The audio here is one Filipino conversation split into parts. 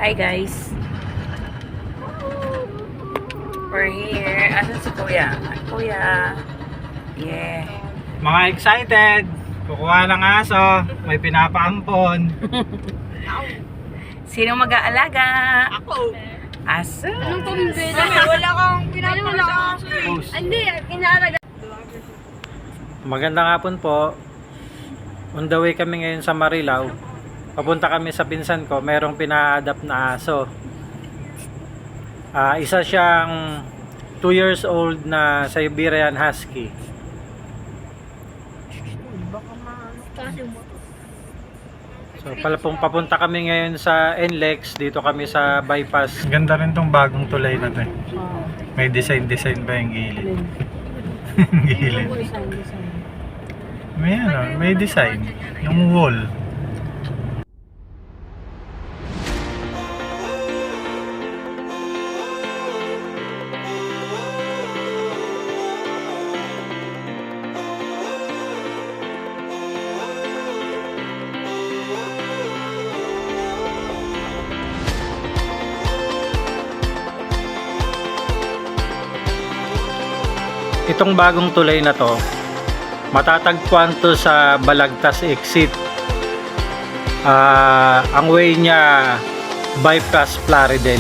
Hi guys. We're here. Asan si Kuya? Hi, Kuya. Yeah. Mga excited. Kukuha ng aso. May pinapaampon. Sino mag-aalaga? Ako. Aso. Anong pambira? Wala kang pinapala sa aso. Hindi, kinalaga. Magandang hapon po. On the way kami ngayon sa Marilao. Papunta kami sa pinsan ko. Merong pina-adapt na aso. Isa siyang 2 years old na Siberian Husky. So papunta kami ngayon sa NLEX. Dito kami sa bypass. Ganda rin tong bagong tulay na to. May design pa yung gilid. Gilid. May design. Yung wall. Itong bagong tulay na to, matatagpuan to sa Balagtas exit. Ang way niya bypass Plaridel.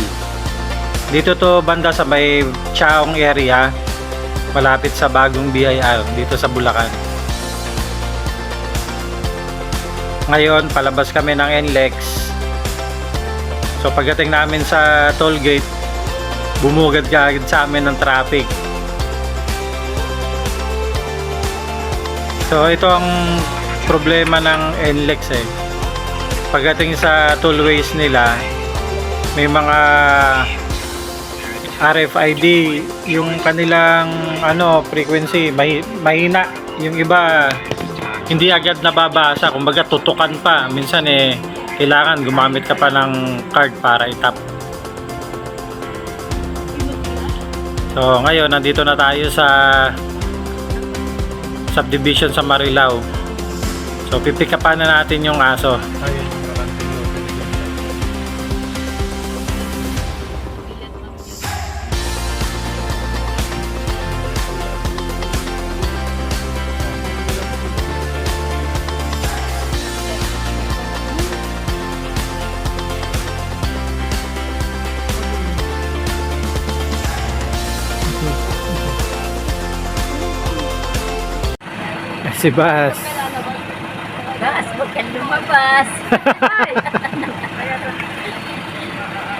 Dito to banda sa may Chaong area, malapit sa bagong BIR dito sa Bulacan. Ngayon palabas kami ng NLEX. So pagdating namin sa toll gate, bumugad agad sa amin ng traffic. So ito ang problema ng NLEX eh. Pagdating sa tollways nila, may mga RFID yung kanilang frequency mahina. Yung iba hindi agad nababasa, kumbaga tutukan pa. Minsan kailangan gumamit ka pa ng card para i-tap. So ngayon nandito na tayo sa subdivision sa Marilao. So pipick upan na natin yung aso. Si Bas. Bas, huwag kang lumabas.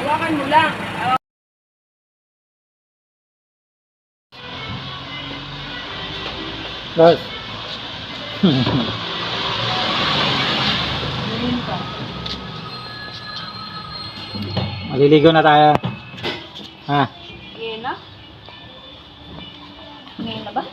Hawakan mo lang. Bas. Maliligo na tayo. Ha? Ngayon na? Ngayon na ba?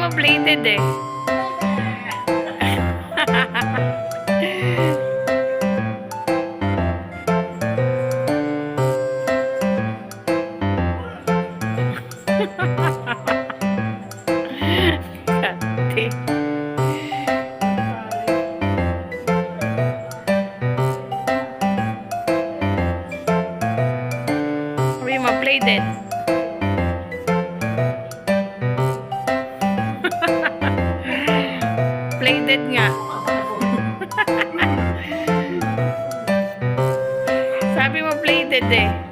mo plated eh. Kati. Sabi mo plated. Plated nga. Sabi mo plated eh.